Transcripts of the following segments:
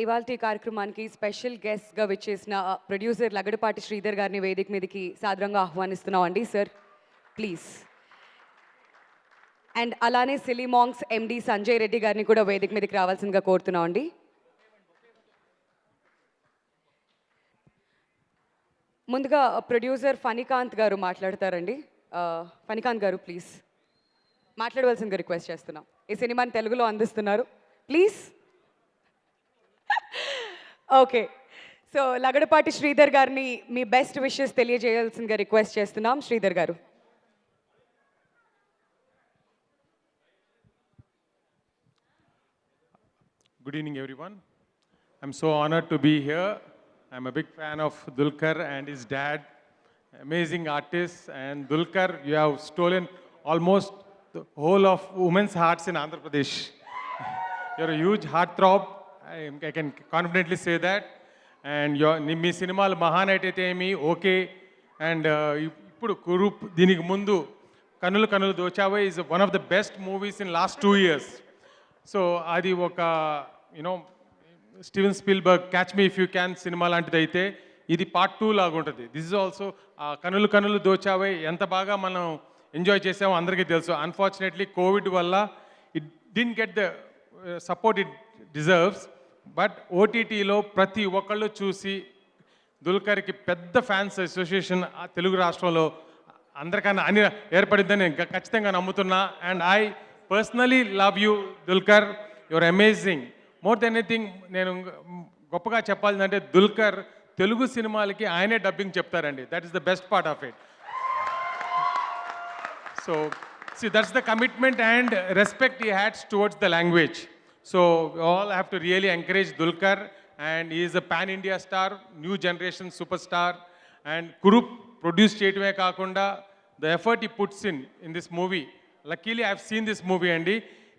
ఇవాల్టి కార్యక్రమానికి స్పెషల్ గెస్ట్గా విచ్చేసిన ప్రొడ్యూసర్ లగడపాటి శ్రీధర్ గారిని వేదిక మీదకి సాదరంగా ఆహ్వానిస్తున్నామండి. Sir please. అండ్ అలానే సిలిమాంగ్స్ ఎండి సంజయ్ రెడ్డి గారిని కూడా వేదిక మీదకి రావాల్సిందిగా కోరుతున్నామండి. ముందుగా ప్రొడ్యూసర్ ఫణికాంత్ గారు మాట్లాడతారండి. ఫణికాంత్ గారు ప్లీజ్ మాట్లాడవలసిందిగా రిక్వెస్ట్ చేస్తున్నాం. ఈ సినిమాని తెలుగులో అందిస్తున్నారు please. Okay, so Lagadapati Sridhar గారిని మీ బెస్ట్ విషెస్ తెలియజేయాల్సిందిగా రిక్వెస్ట్ చేస్తున్నాం. శ్రీధర్ గారు. Good evening, everyone. I'm so honored to be here. I'm a big fan of Dulquer and his dad, amazing artists. And Dulquer, you have stolen almost the whole of women's hearts in Andhra Pradesh. You're a huge heartthrob. I can confidently say that. And మీ సినిమాలు మహానైట్ అయితే ఏమి okay. And ఇప్పుడు కురూప్ దీనికి ముందు కన్నులు కన్నులు దోచావే is one of the best movies in last 2 years. So అది ఒక you know Steven Spielberg Catch Me If You Can cinema లాంటిది అయితే ఇది పార్ట్ 2 లాగా ఉంటుంది. దిస్ ఇస్ ఆల్సో కన్నులు కన్నులు దోచావే ఎంత బాగా మనం ఎంజాయ్ చేసామో అందరికీ తెలుసు. అన్ఫార్చునేట్లీ కోవిడ్ వల్ల it didn't get the support it deserves. But ఓటీటీలో ప్రతి ఒక్కళ్ళు చూసి దుల్కర్కి పెద్ద ఫ్యాన్స్ అసోసియేషన్ తెలుగు రాష్ట్రంలో అందరికన్నా అని ఏర్పడిందని నేను ఖచ్చితంగా నమ్ముతున్నా. And I personally love you Dulquer, your amazing. More than anything నేను గొప్పగా చెప్పాలంటే దుల్కర్ తెలుగు సినిమాలకి ఆయనే డబ్బింగ్ చెప్తారండి. That is the best part of it. So that's the commitment and respect he hads towards the language. So we all have to really encourage Dulquer, and he is a pan-India star, new generation superstar. And Kurup produced cheyadame kaakunda the effort he puts in this movie. Luckily I have seen this movie, and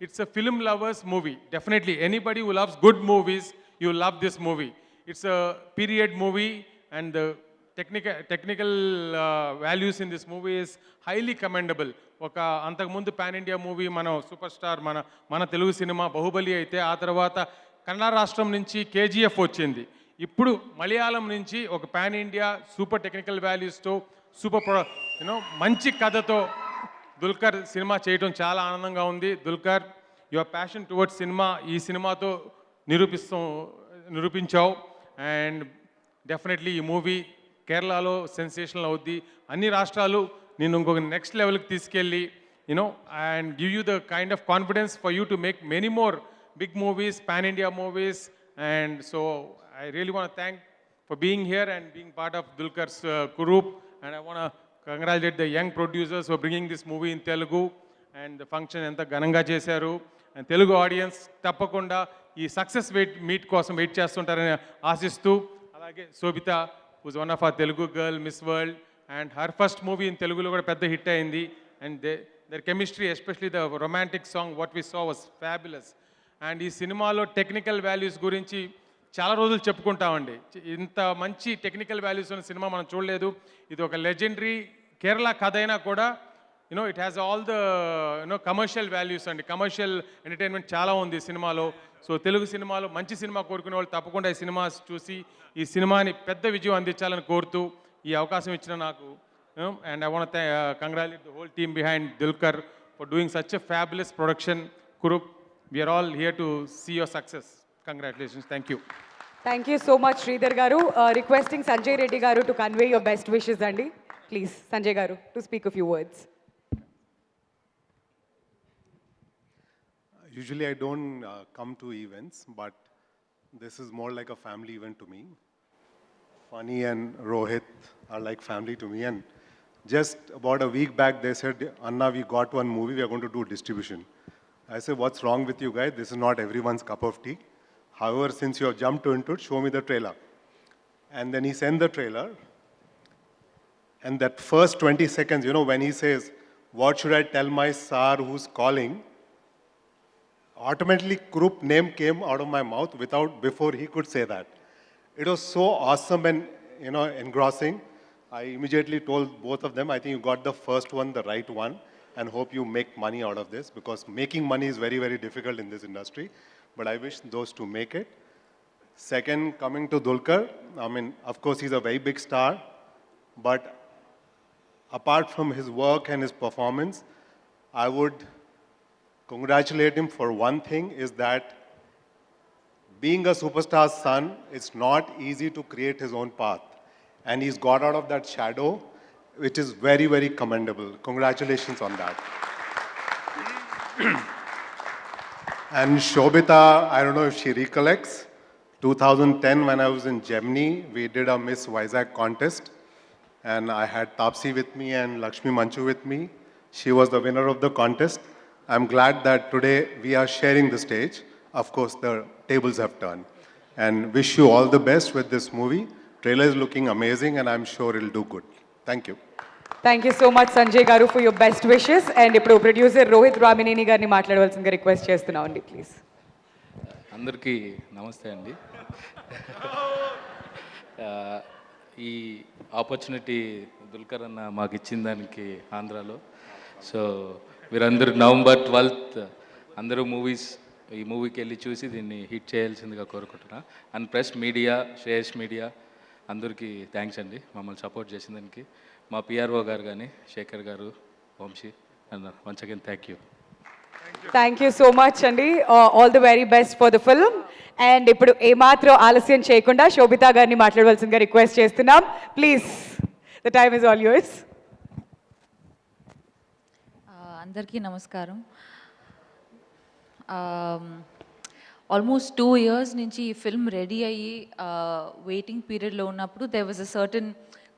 it's a film lovers movie. Definitely anybody who loves good movies, you love this movie. It's a period movie, and the technical values in this movie is highly commendable. ఒక అంతకుముందు pan India movie మన super star మన Telugu cinema Baahubali అయితే ఆ తర్వాత కన్నడ రాష్ట్రం నుంచి KGF వచ్చింది. ఇప్పుడు మలయాళం నుంచి ఒక పాన్ ఇండియా సూపర్ టెక్నికల్ వాల్యూస్తో సూపర్ మంచి కథతో దుల్కర్ సినిమా చేయడం చాలా ఆనందంగా ఉంది. Dulquer, your passion towards cinema ఈ సినిమాతో నిరూపించావు. అండ్ డెఫినెట్లీ ఈ మూవీ కేరళలో సెన్సేషనల్ అవుద్ది. అన్ని రాష్ట్రాలు నేను ఇంకొక నెక్స్ట్ లెవెల్కి తీసుకెళ్ళి and give you the kind of confidence for you to make many more big movies, pan India movies. And so I really want thank for being here and being part of Dulquer's Kurup. And I want congratulate the young producers for bringing this movie in Telugu. And the function ఎంత ఘనంగా చేశారు. And Telugu audience తప్పకుండా ఈ success meet కోసం wait చేస్తుంటారని ఆశిస్తూ, అలాగే శోభిత who's one of our Telugu girl, Miss World, and her first movie in Telugu lo kuda pedda hit ayindi. And their chemistry, especially the romantic song what we saw, was fabulous. And ee cinema lo technical values gurinchi చాలా రోజులు చెప్పుకుంటామండి. ఇంత మంచి technical values ఉన్న cinema మనం చూడలేదు. ఇది ఒక legendary Kerala కథ అయినా కూడా it has all the commercial values అండి. కమర్షియల్ ఎంటర్టైన్మెంట్ చాలా ఉంది సినిమాలో. సో తెలుగు సినిమాలో మంచి సినిమా కోరుకునే వాళ్ళు తప్పకుండా ఈ సినిమా చూసి ఈ సినిమాని పెద్ద విజయం అందించాలని కోరుతూ ఈ అవకాశం ఇచ్చిన నాకు and I want congratulate the whole team behind Dulquer for doing such a fabulous production. Kurup, we are all here to see your success. Congratulations. Thank you. Thank you so much Sridhar garu. Requesting Sanjay Reddy garu to convey your best wishes అండి. Please Sanjay garu to speak a few words. Usually I don't come to events, but this is more like a family event to me. Funny and Rohit are like family to me. And just about a week back, they said, Anna, we got one movie, we are going to do distribution. I said, what's wrong with you guys? This is not everyone's cup of tea. However, since you have jumped into it, show me the trailer. And then he sent the trailer. And that first 20 seconds, when he says, what should I tell my sir who's calling? Automatically Kurup name came out of my mouth before he could say that. It was so awesome and engrossing. I immediately told both of them, I think you got the first one, the right one, and hope you make money out of this, because making money is very, very difficult in this industry. But I wish those to make it. Second, coming to Dulquer, I mean, of course, he's a very big star, but apart from his work and his performance, I would congratulate him for one thing, is that being a superstar's son, it's not easy to create his own path. And he's got out of that shadow, which is very, very commendable. Congratulations on that. And Shobita, I don't know if she recollects, 2010 when I was in Gemini, we did a Miss Vizag contest. And I had Tapsi with me and Lakshmi Manchu with me. She was the winner of the contest. I'm glad that today we are sharing the stage. Of course, the tables have turned. And wish you all the best with this movie. Trailer is looking amazing and I'm sure it'll do good. Thank you. Thank you so much Sanjay గారు for your best wishes. And ఇప్పుడు producer Rohit Ramineni గారిని మాట్లాడవలసిందిగా request చేస్తున్నామండి please. అందరికీ నమస్తే అండి. ఈ opportunity Dulquer అన్న మాకు ఇచ్చిన దానికి ఆంధ్రాలో. సో మీరందరూ November 12th అందరూ ఈ మూవీకి వెళ్ళి చూసి దీన్ని హిట్ చేయాల్సిందిగా కోరుకుంటున్నా. And press media, Shreyas media అందరికీ థ్యాంక్స్ అండి మమ్మల్ని సపోర్ట్ చేసిన దానికి. మా పిఆర్ఓ గారు కానీ శేఖర్ గారు, వంశీ అన్న, once again thank you. Thank you so much అండి. All the very best for the film. And ఇప్పుడు ఏమాత్రం ఆలస్యం చేయకుండా శోభితా గారిని మాట్లాడవలసిందిగా రిక్వెస్ట్ చేస్తున్నాం. Please, the time is all yours. అందరికీ నమస్కారం. ఆల్మోస్ట్ 2 years నుంచి ఈ ఫిల్మ్ రెడీ అయ్యి వెయిటింగ్ పీరియడ్లో ఉన్నప్పుడు there was a certain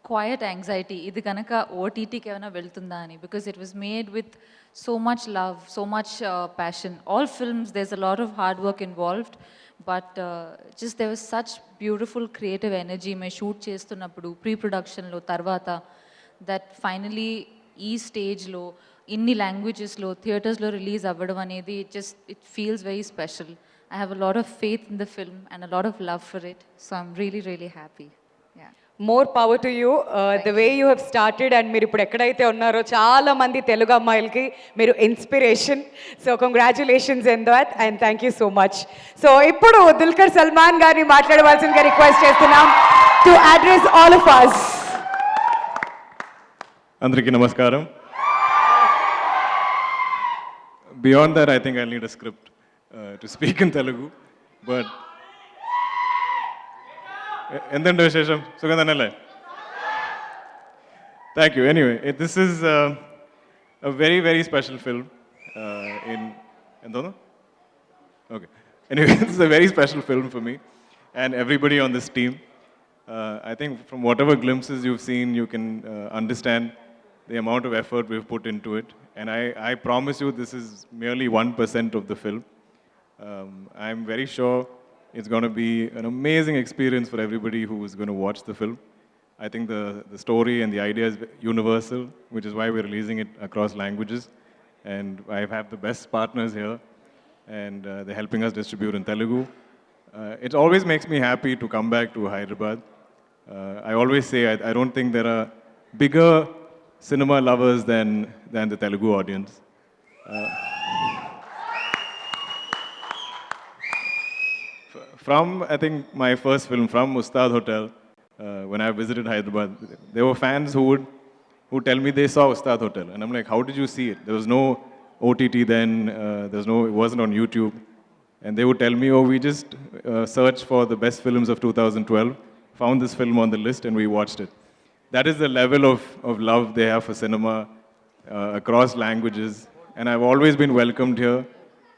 quiet anxiety, ఇది కనుక ఓటీటీకి ఏమైనా వెళ్తుందా అని. Because it was made with so much love, so much passion. All films there is a lot of hard work involved, but just there was such beautiful creative energy మేము shoot చేస్తున్నప్పుడు, ప్రీ ప్రొడక్షన్లో, తర్వాత దట్ ఫైనలీ ఈ స్టేజ్లో ఇన్ని లాంగ్వేజెస్లో థియేటర్స్లో release అవ్వడం అనేది it feels very special. I have a lot of faith in the film and a lot of love for it. So I'm really, really happy. Yeah. More power to you. The way you have started and మీరు ఇప్పుడు ఎక్కడైతే ఉన్నారో చాలా మంది తెలుగు అమ్మాయిలకి మీరు inspiration. So congratulations in that and thank you so much. So ఇప్పుడు దుల్కర్ సల్మాన్ గారిని మాట్లాడవలసిందిగా రిక్వెస్ట్ చేస్తున్నాం to address all of us. అందరికీ నమస్కారం. Beyond that, I think I'll need a script to speak in Telugu, but endandu vishesham sugandhanale. Thank you. Anyway, this is a very, very special film in endono. Okay. Anyway, this is a very special film for me and everybody on this team. I think from whatever glimpses you've seen, you can understand the amount of effort we've put into it. And I promise you, this is merely 1% of the film. I'm very sure it's going to be an amazing experience for everybody who is going to watch the film. I think the story and the idea is universal, which is why we're releasing it across languages. And I have the best partners here, and they're helping us distribute in Telugu. It always makes me happy to come back to Hyderabad. I always say I don't think there are bigger cinema lovers than the Telugu audience. From, I think, my first film, from Ustad Hotel, when I visited Hyderabad, there were fans who tell me they saw Ustad Hotel. And I'm like, how did you see it? There was no OTT then, it wasn't on YouTube. And they would tell me, oh, we just searched for the best films of 2012, found this film on the list, and we watched it. That is the level of love they have for cinema across languages. And I've always been welcomed here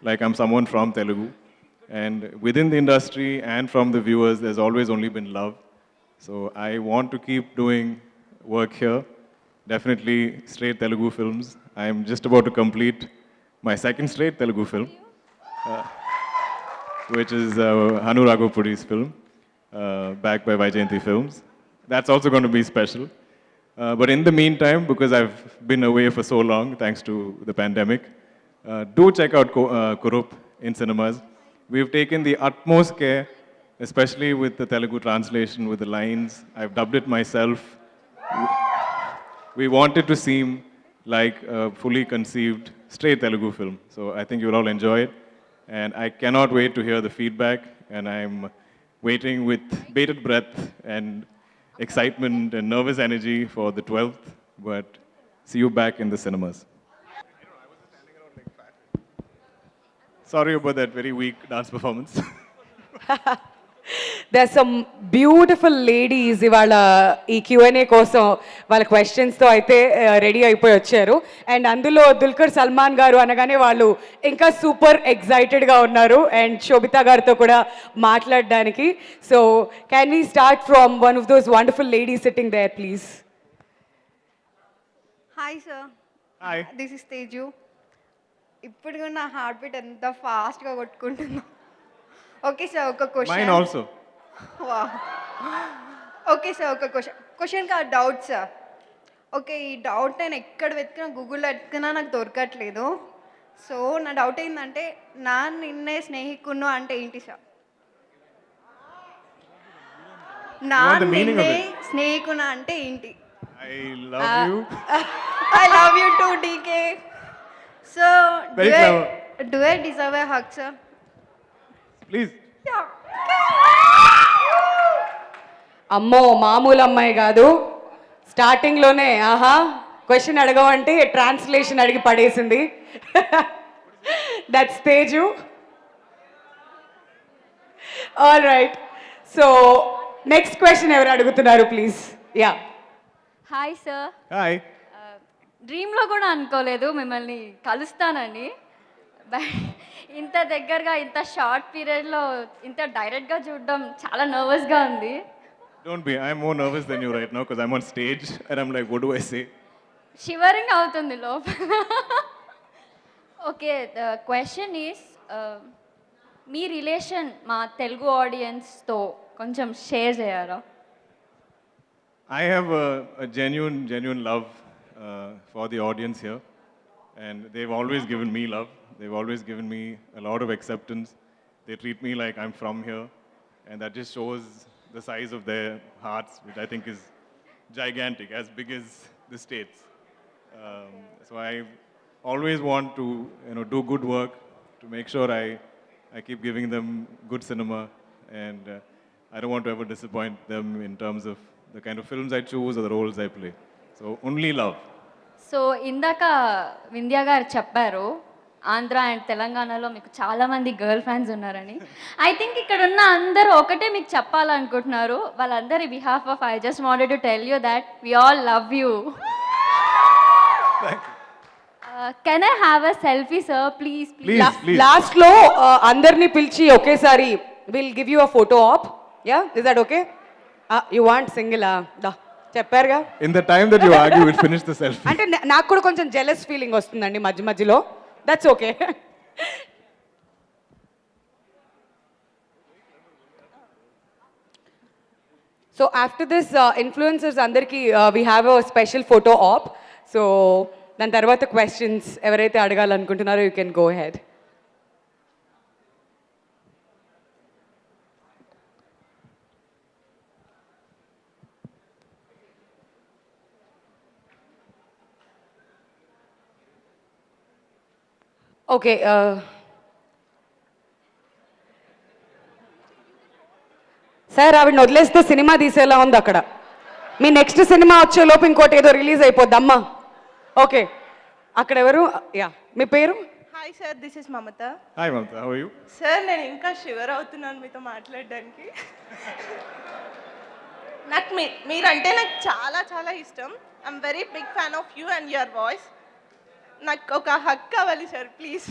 like I'm someone from Telugu. And within the industry and from the viewers, there's always only been love. So I want to keep doing work here. Definitely straight Telugu films. I'm just about to complete my second straight Telugu film, which is Hanu Raghavapuddi's film, backed by Vaijayanti Films. That's also going to be special. But in the meantime, because I've been away for so long, thanks to the pandemic, do check out Kurup in cinemas. We've taken the utmost care, especially with the Telugu translation, with the lines. I've dubbed it myself. We want it to seem like a fully conceived, straight Telugu film. So I think you'll all enjoy it. And I cannot wait to hear the feedback. And I'm waiting with bated breath and excitement and nervous energy for the 12th. But see you back in the cinemas. Sorry about that very weak dance performance. There's some beautiful ladies ఇవాళ ఈ Q&A కోసం వాళ్ళ క్వశ్చన్స్తో అయితే ready అయిపోయి వచ్చారు. And అందులో దుల్కర్ సల్మాన్ గారు అనగానే వాళ్ళు ఇంకా సూపర్ ఎక్సైటెడ్గా ఉన్నారు అండ్ శోభితా గారితో కూడా మాట్లాడడానికి. So can we start from one of those wonderful ladies sitting there please? Hi sir, Hi. This is Teju. ఇప్పుడు కూడా నా హార్ట్ బీట్ ఎంత ఫాస్ట్గా కొట్టుకుంటుందో. ఓకే సార్, ఒక Mine క్వశ్చన్. also. వా ఓకే సార్, ఒక క్వశ్చన్ కాదు, డౌట్ సార్. ఓకే, ఈ డౌట్ నేను ఎక్కడ వెతికినా, గూగుల్లో వెతికినా నాకు దొరకట్లేదు. సో నా డౌట్ ఏంటంటే, నా నిన్నే స్నేహికును అంటే ఏంటి సార్? నా You want the meaning of నిన్నే it? స్నేహికున అంటే ఏంటి? I love you. I love you too, DK. So, Very clever. do I deserve a hug, sir? Please. Yeah. అమ్మో మామూలు అమ్మాయి కాదు, స్టార్టింగ్లోనే ఆహా క్వశ్చన్ అడగవంటే ట్రాన్స్లేషన్ అడిగి పడేసింది. That's Teju. All right, so next question ఎవరు అడుగుతున్నారు please? Yeah. Hi sir, Hi. డ్రీమ్లో కూడా అనుకోలేదు మిమ్మల్ని కలుస్తానని. ఇంత దగ్గరగా ఇంత షార్ట్ పీరియడ్లో ఇంత డైరెక్ట్గా చూడడం చాలా నర్వస్గా ఉంది. Don't be. I'm more nervous than you right now because I'm on stage and I'm like, what do I say? Shivering అవుతుంది లోపల. Okay, the question is, me relation మా తెలుగు ఆడియన్స్తో కొంచెం షేర్ చేయరా? I have a genuine love for the audience here, and they've always given me love. They've always given me a lot of acceptance. They treat me like I'm from here, and that just shows the size of their hearts, which I think is gigantic, as big as the states. So I always want to, do good work to make sure I keep giving them good cinema, and I don't want to ever disappoint them in terms of the kind of films I choose or the roles I play. So only love. So ఇందాక వింధ్య గారు చెప్పారు Andhra and తెలంగాణలో మీకు చాలామంది girl fans ఉన్నారని. I think ఇక్కడ ఉన్న అందరూ ఒకటే మీకు చెప్పాలనుకుంటున్నారు. వాళ్ళందరి behalf of I just wanted to tell you that we all love you. Can I have a selfie sir please? Please. లాస్ట్లో అందరినీ పిలిచి ఒకేసారి will give you a photo op. Yeah, is that okay? You want single? దా చెప్పారుగా. In the time that you argue, we'll finish the selfie. అంటే నాకు కూడా కొంచెం జెలస్ ఫీలింగ్ వస్తుందండి మధ్య మధ్యలో. That's okay. So after this influencers అందరికీ we have a special photo op. So దాని తర్వాత క్వశ్చన్స్ ఎవరైతే అడగాలనుకుంటున్నారో you can go head. Okay, sir ఆవిడని వదిలేస్తే సినిమా తీసేలా ఉంది అక్కడ. మీ నెక్స్ట్ సినిమా వచ్చేలోపు ఇంకోటి ఏదో రిలీజ్ అయిపోద్ది అమ్మా. ఓకే, అక్కడ ఎవరు? యా, మీ పేరు? Hi sir, this is Mamata. Hi, Mamta. How are you? Sir, నేను ఇంకా షివర్ అవుతున్నాను మీతో మాట్లాడడానికి. నాకు మీరంటే నాకు చాలా చాలా ఇష్టం. I'm very big fan of you and your voice. నాకు ఒక హక్ కావాలి సార్, ప్లీజ్.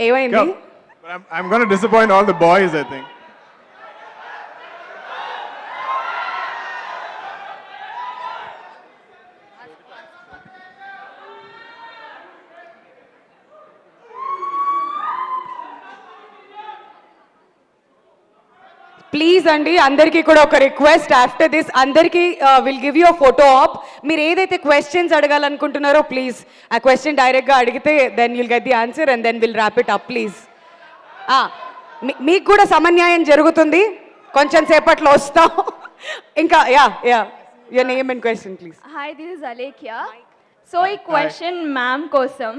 ఏమైంది? Come. But I'm going to disappoint all the boys, I think. Please అండి, అందరికీ కూడా ఒక రిక్వెస్ట్. ఆఫ్టర్ దిస్ అందరికీ will give you a photo op. మీరు ఏదైతే క్వశ్చన్స్ అడగాలనుకుంటున్నారో ప్లీజ్ ఆ క్వశ్చన్ డైరెక్ట్గా అడిగితే then you'll get the answer and then will wrap it up please. మీకు కూడా సమన్యాయం జరుగుతుంది, కొంచెం సేపట్లో వస్తాం. ఇంకా yeah yeah your name and question please. Hi, this is Alekhya. So ఈ క్వశ్చన్ మ్యామ్ కోసం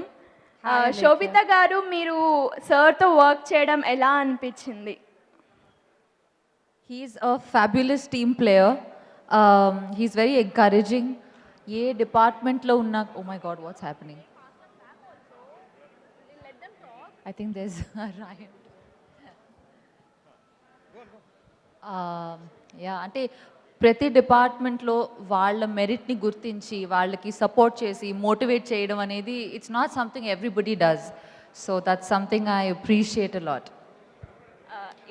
శోభిత గారు మీరు సార్తో వర్క్ చేయడం ఎలా అనిపించింది? He's a fabulous team player. He's very encouraging. ఏ డిపార్ట్మెంట్లో ఉన్నా, oh my god, what's happening? I think there's a riot. Yeah, అంటే ప్రతి డిపార్ట్మెంట్లో వాళ్ళ మెరిట్ని గుర్తించి వాళ్ళకి సపోర్ట్ చేసి మోటివేట్ చేయడం అనేది it's not something everybody does. So that's something I appreciate a lot.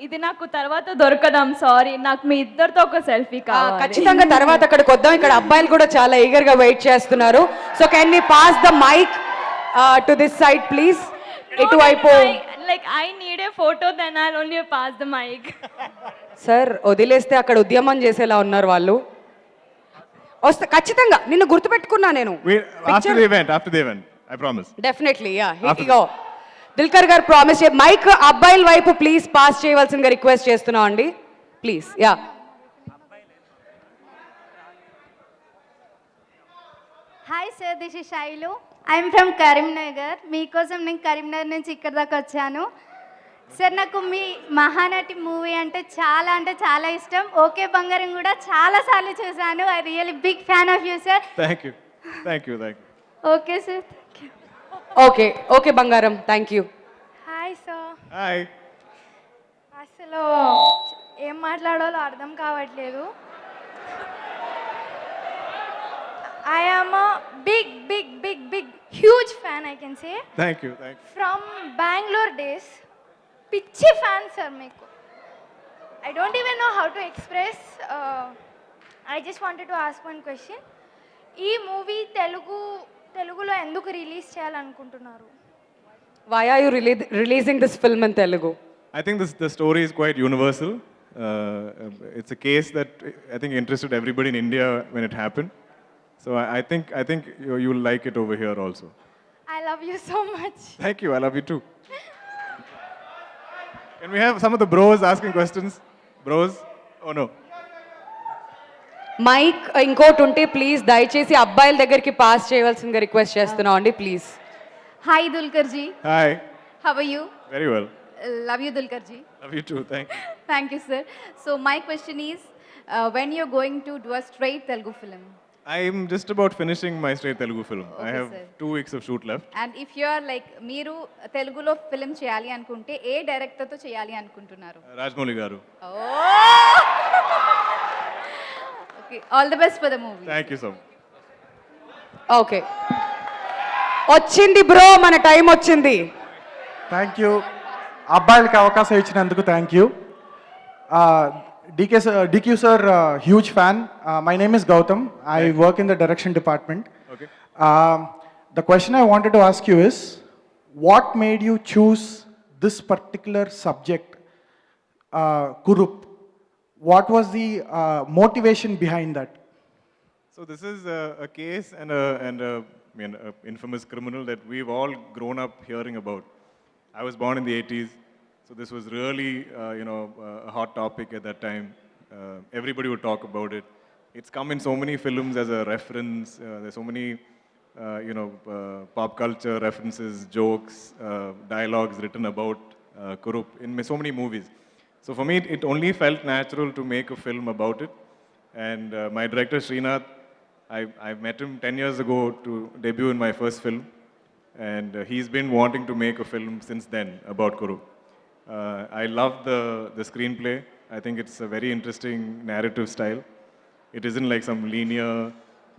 ఇది నాకు తర్వాత దొరకదాం, సారీ, నాకు మీ ఇద్దరితో ఒక సెల్ఫీ కావాలి. ఖచ్చితంగా తర్వాత అక్కడికి వద్దాం. ఇక్కడ అబ్బాయిలు కూడా చాలా ఈగర్ గా వెయిట్ చేస్తున్నారు. So can we pass the mic to this side please? ఇటువైపు. Like I need a photo, then I only pass the mic. Sir వదిలేస్తే అక్కడ ఉద్యమం చేసేలా ఉన్నారు వాళ్ళు. వస్తే ఖచ్చితంగా నిన్ను గుర్తుపెట్టుకున్నా నేను. After the event, I promise. Definitely yeah. ఇగో దిల్కర్ గారు ప్రామిస్ చే మైక్ అబ్బాయిల వైపు ప్లీజ్ పాస్ చేయవలసిందిగా రిక్వెస్ట్ చేస్తున్నాం అండి please. Yeah. Hi sir, this is Shailu. I'm from Karimnagar. మీకోసం నేను కరీంనగర్ నుంచి ఇక్కడ దాకా వచ్చాను. సార్ నాకు మీ మహానటి మూవీ అంటే చాలా ఇష్టం. ఓకే బంగారం కూడా చాలాసార్లు చూశాను. I really big fan of you sir. Thank you. Okay sir, thank you. Okay బంగారం, thank you. Hi sir. Hi. అసలు ఏం మాట్లాడాలో అర్థం కావట్లేదు. I am a big huge fan, I can say. Thank you. From Bangalore days. పిచ్చి fan sir మీకు. I don't even know how to express. I just wanted to ask one question. ఈ movie తెలుగులో ఎందుకు release చేయాలనుకుంటున్నారు? Why are you releasing this film in Telugu? I think the story is quite universal. It's a case that I think interested everybody in India when it happened. So I think you'll like it over here also. I love you so much. Thank you. I love you too. Can we have some of the bros asking questions? Bros? Oh no. Mike ఇంకోటి ఉంటే please దయచేసి అబ్బాయిల దగ్గరికి pass చేయవలసిందిగా request చేస్తున్నాం అండి please. Hi Dulkarji. Hi. How are you? Very well. Love you Dulkarji. Love you too. Thank you. Thank you sir. So my question is, when you're going to do a straight Telugu film? I'm just about finishing my straight Telugu film. I Okay, have sir. 2 weeks of shoot left. And if you are like మీరు తెలుగులో film చేయాలి అనుకుంటే ఏ డైరెక్టర్తో చేయాలి అనుకుంటున్నారు? Rajmouli Garu. Okay, all the best for the movie. Thank you so much. Okay వచ్చింది bro, మన time వచ్చింది. Thank you. అబ్బాయిలకి అవకాశం ఇచ్చినందుకు thank you. DQ sir, huge fan. My name is Gautam. I work in the direction department. Okay. The question I wanted to ask you is, what made you choose this particular subject, Kurup? What was the motivation behind that? So this is a case and a infamous criminal that we've all grown up hearing about. I was born in the 80s, so this was really a hot topic at that time. Everybody would talk about it. It's come in so many films as a reference. There's so many pop culture references, jokes, dialogues written about Kurup in so many movies. So for me, it only felt natural to make a film about it. And my director, Srinath, I met him 10 years ago to debut in my first film. And he's been wanting to make a film since then about Kurup. I love the screenplay. I think it's a very interesting narrative style. It isn't like some linear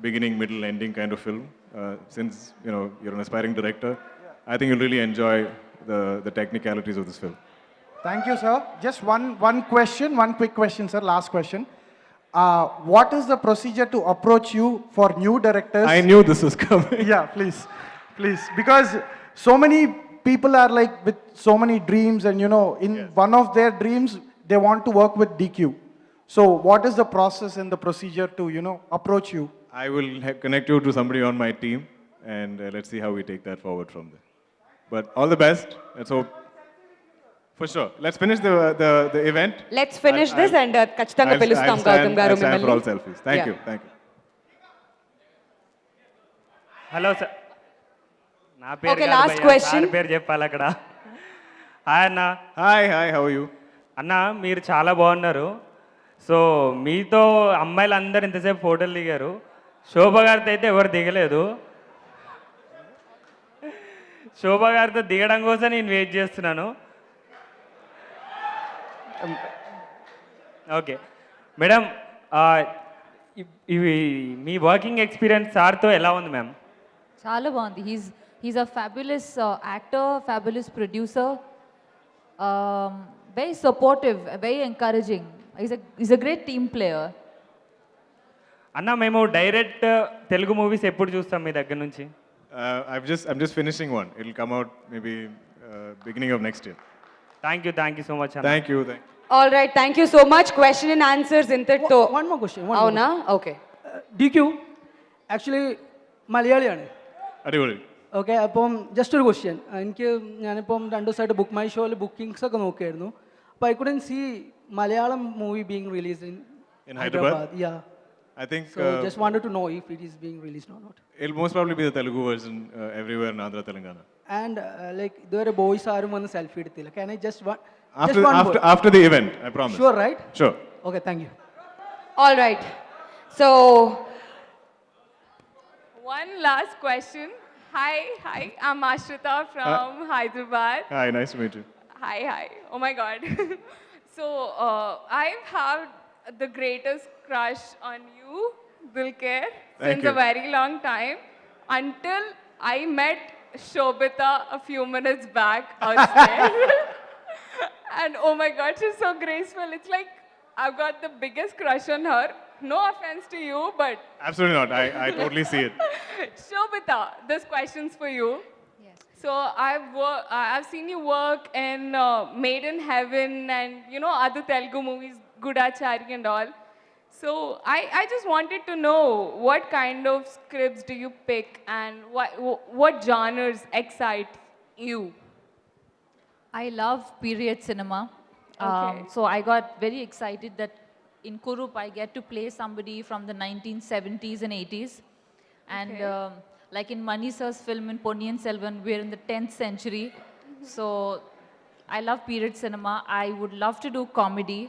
beginning, middle, ending kind of film. Since you're an aspiring director, I think you'll really enjoy the technicalities of this film. Thank you, sir. Just one question, one quick question, sir. Last question. What is the procedure to approach you for new directors? I knew this was coming. Yeah, please. Because so many people are like with so many dreams, and in one of their dreams, they want to work with DQ. So what is the process and the procedure to, approach you? I will connect you to somebody on my team, and let's see how we take that forward from there. But all the best. Let's hope. For sure. Let's finish the event. Let's finish this and ఖచ్చితంగా పిలుస్తాం గౌతమ్ గారు I'll stand for all మిమ్మల్ని. selfies. Thank Yeah. you. Hello sir నా పేరు Okay, కాదు last భయ్యా, question. Sir పేరు చెప్పాలి అక్కడ. హాయ్ అన్న. Hi, how are you? అన్న మీరు చాలా బాగున్నారు. సో మీతో అమ్మాయిలు అందరు ఇంతసేపు ఫోటోలు దిగారు. శోభ గారితో అయితే ఎవరు దిగలేదు. శోభ గారితో దిగడం కోసం నేను వెయిట్ చేస్తున్నాను. ఓకే మేడం, ఇవి మీ వర్కింగ్ ఎక్స్పీరియన్స్ సార్తో ఎలా ఉంది మ్యామ్? చాలా బాగుంది. He's a fabulous actor, fabulous producer, very supportive, very encouraging. Is a great team player. అన్న మేము డైరెక్ట్ తెలుగు మూవీస్ ఎప్పుడు చూస్తాం మీ దగ్గర నుంచి? I'm just finishing one. It'll come out maybe beginning of next year. Thank you so much అన్న. Thank you. All right, thank you so much. Question and answers ఇంతటితో. One more question. అవునా? Okay. DQ actually മലയാളിയാണ്. അടിപൊളി. Okay, അപ്പം just ഒരു question. എനിക്ക് ഞാനിപ്പം 2 ദിവസമായിട്ട് ബുക്ക് മൈ ഷോയിൽ ബുക്കിംഗ്സ് ഒക്കെ നോക്കിയായിരുന്നു. അപ്പോൾ I couldn't see Malayalam movie being released In Hyderabad? Yeah. I think So just wanted to know if it is being released or not. it'll most probably be the Telugu version everywhere in Andhra, Telangana. And like ഇതുവരെ boys ആരും വന്ന് selfie എടുത്തില്ല. Can I just one? After the event, I promise. Sure, right? Sure. Okay, thank you. All right. So One last question. Hi, I'm Ashrita from Hyderabad. Hi, nice to meet you. Hi. Oh my God. So I've had the greatest crush on you, Dulquer, since you. a very long time until I met Shobita a few minutes back outside. And oh my God, she's so graceful. It's like I've got the biggest crush on her. No offense to you, but Absolutely not. I totally see it. Shobita, this question's for you. Yes. So I've seen you work in Made in Heaven and other Telugu movies, Gudachari and all. So I just wanted to know what kind of scripts do you pick and what genres excite you? I love period cinema. Okay. So I got very excited that in Kurup I get to play somebody from the 1970s and 80s. And like in Mani Sir's film in Ponniyin Selvan, we're in the 10th century. So I love period cinema. I would love to do comedy.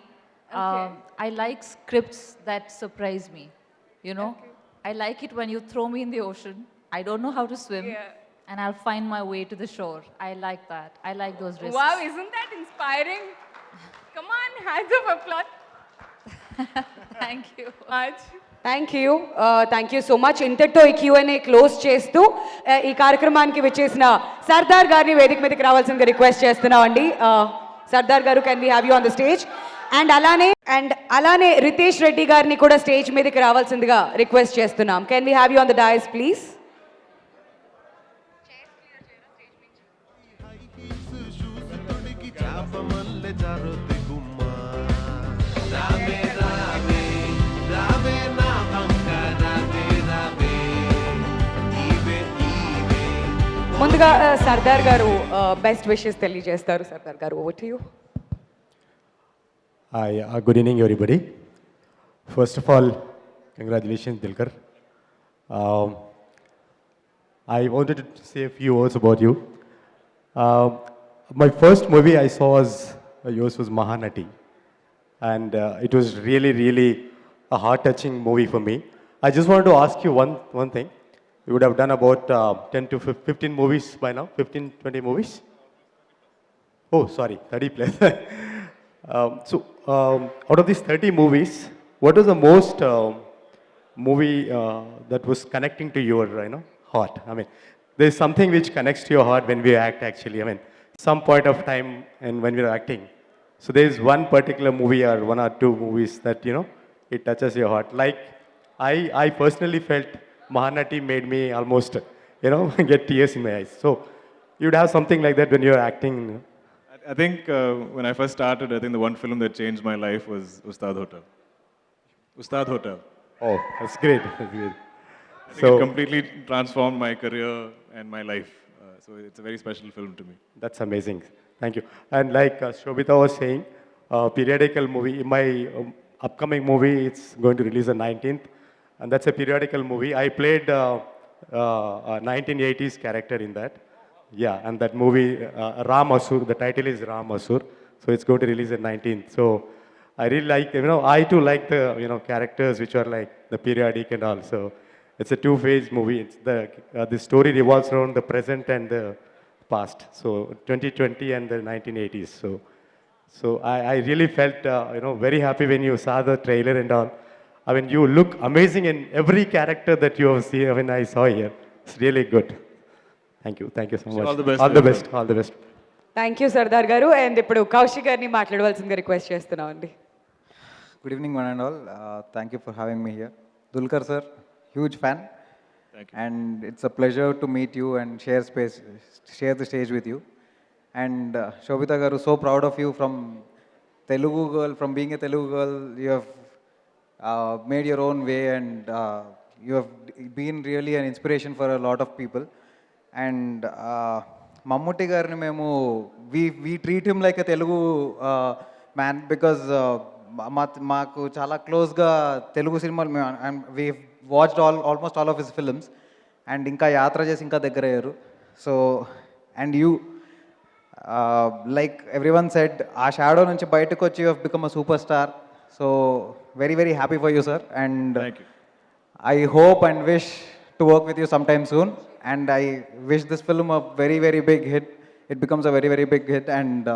I like scripts that surprise me, I like it when you throw me in the ocean. I don't know how to swim. Yeah. And I'll find my way to the shore. I like that. I like those risks. Wow, isn't that inspiring? Come on, hands of applause. Thank you. Much. Thank you so much. ఇంతటితో ఈ Q&A close చేస్తూ ఈ కార్యక్రమానికి విచ్చేసిన సర్దార్ గారిని వేదిక మీదకి రావాల్సిందిగా రిక్వెస్ట్ చేస్తున్నామండి. Sardar garu, can we have you on the stage? And అలానే రితేష్ రెడ్డి గారిని కూడా స్టేజ్ మీదకి రావాల్సిందిగా రిక్వెస్ట్ చేస్తున్నాం. Can we have you on the dais please? ముందుగా సర్దార్ గారు బెస్ట్ విషెస్ తెలియజేస్తారు. Sardar garu, over to you. Hi, good evening, everybody. First of all, congratulations, Dilkar. I wanted to say a few words about you. My first movie I saw yours was Mahanati, and it was really, really a heart-touching movie for me. I just wanted to ask you one thing. You would have done about 10 to 15 movies by now, 15, 20 movies? Oh, sorry, 30 plus. Out of these 30 movies, what was the most movie that was connecting to your heart? I mean, there's something which connects to your heart when we act actually. I mean, some point of time and when we're acting. So there's one particular movie or one or two movies that, it touches your heart. Like, I personally felt Mahanati made me almost, get tears in my eyes. So you'd have something like that when you're acting. I think when I first started, I think the one film that changed my life was Ustad Hotel. Ustad Hotel. Oh, that's great. That's great. I think it completely transformed my career and my life. So it's a very special film to me. That's amazing. Thank you. And like Shobita was saying, periodical movie. My upcoming movie, it's going to release on 19th. And that's a periodical movie. I played 1980s character in that. Yeah, and that movie, Ram Asur, the title is Ram Asur. So it's going to release in 19th. So I really like, I too like the, characters which are like the periodic and all. So it's a two-phase movie. It's the story revolves around the present and the past. So 2020 and the 1980s. So I really felt, very happy when you saw the trailer and all. I mean, you look amazing in every character that you have seen. I mean, I saw here. It's really good. Thank you so much. all the best. All the best. All the best. Thank you Sardar గారు. And ఇప్పుడు కౌశిక్ గారిని మాట్లాడవలసిందిగా request చేస్తున్నాం అండి. Good evening, one and all. Thank you for having me here. Dulkar sir, huge fan. Thank you. And it's a pleasure to meet you and share the stage with you. And Shobita garu, so proud of you from Telugu girl, from being a Telugu girl, you have made your own way and you have been really an inspiration for a lot of people. And Mammootty garni memu, we treat him like a Telugu man because మాకు చాలా క్లోజ్గా తెలుగు సినిమాలు మేము we watched almost all of his films and ఇంకా యాత్ర చేసి ఇంకా దగ్గర అయ్యారు. So and you like everyone said ఆ షాడో నుంచి బయటకు వచ్చి you have become a superstar. So very very happy for you sir and I hope and wish to work with you some time soon and I wish this film a very very big hit. It becomes a very very big hit and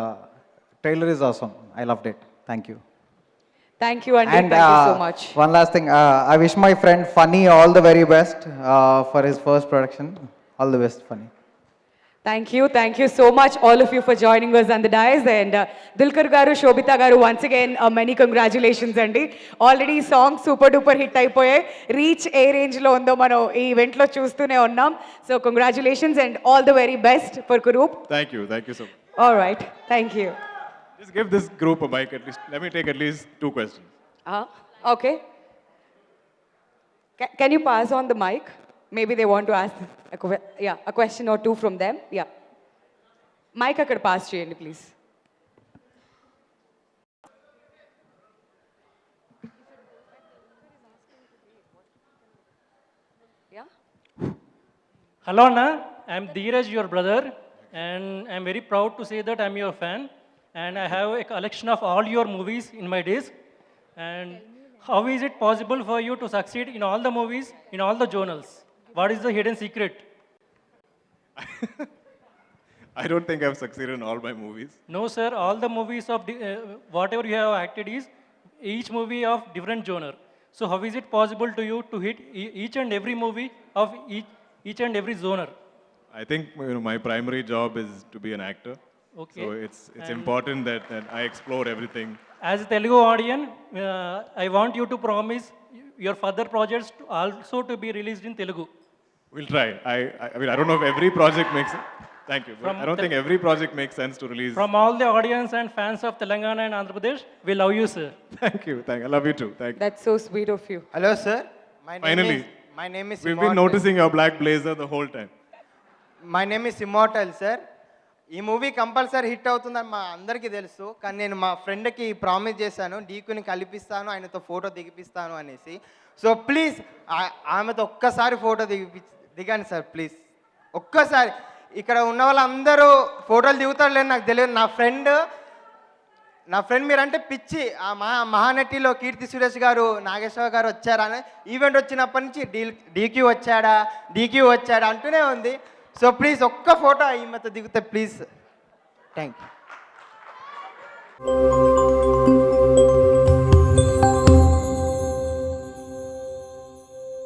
trailer is awesome. I loved it. Thank you. Thank you, Andy. And Thank you so much. one last thing, I wish my friend Funny all the very best for his first production. All the best, Funny. Thank you so much, all of you, for joining us on the dais. And Dulkar garu, Shobita garu, once again, many congratulations, Andy. Already song super duper hit అయిపోయాయి. Reach ఏ range లో ఉందో మనం ఈ event లో చూస్తూనే ఉన్నాం. So congratulations and all the very best for Kurup. Thank you so much. All right, thank you. Just give this group a mic at least. Let me take at least 2 questions. Okay. Can you pass on the mic? Maybe they want to ask a question or two from them. Yeah. Mic akkada pass cheyandi, please. Yeah. Hello, Anna. I'm Dheeraj, your brother, and I'm very proud to say that I'm your fan. And I have a collection of all your movies in my days. And how is it possible for you to succeed in all the movies, in all the journals? What is the hidden secret? I don't think I've succeeded in all my movies. No, sir. All the movies of whatever you have acted is each movie of different genre. So how is it possible to you to hit each and every movie of each and every genre? I think my primary job is to be an actor. Okay. So it's important that I explore everything. As a Telugu audience, I want you to promise your further projects to also to be released in Telugu. We'll try. I mean, I don't know if every project makes sense. Thank you. But I don't think every project makes sense to release. From all the audience and fans of Telangana and Andhra Pradesh, we love you, sir. Thank you. I love you too. Thank you. That's so sweet of you. Hello, sir. Finally. My name is We've been noticing your black blazer the whole time. My name is Immortal, sir. ఈ movie compulsory hit అవుతుందని మా అందరికీ తెలుసు, కానీ నేను మా ఫ్రెండ్కి promise చేశాను డీకుని కలిపిస్తాను, ఆయనతో ఫోటో దిగిపిస్తాను అనేసి. సో ప్లీజ్ ఆమెతో ఒక్కసారి ఫోటో దిగండి సార్ ప్లీజ్. ఒక్కసారి ఇక్కడ ఉన్న వాళ్ళందరూ ఫోటోలు దిగుతారు లేదు నాకు తెలియదు. నా ఫ్రెండ్ మీరంటే పిచ్చి. ఆ మహానటిలో కీర్తి సురేష్ గారు, నాగేశ్వర గారు వచ్చారా అని ఈవెంట్ వచ్చినప్పటి నుంచి డీక్యూ వచ్చాడా అంటూనే ఉంది. సో ప్లీజ్ ఒక్క ఫోటో ఈమెతో దిగుతే ప్లీజ్. Thank you.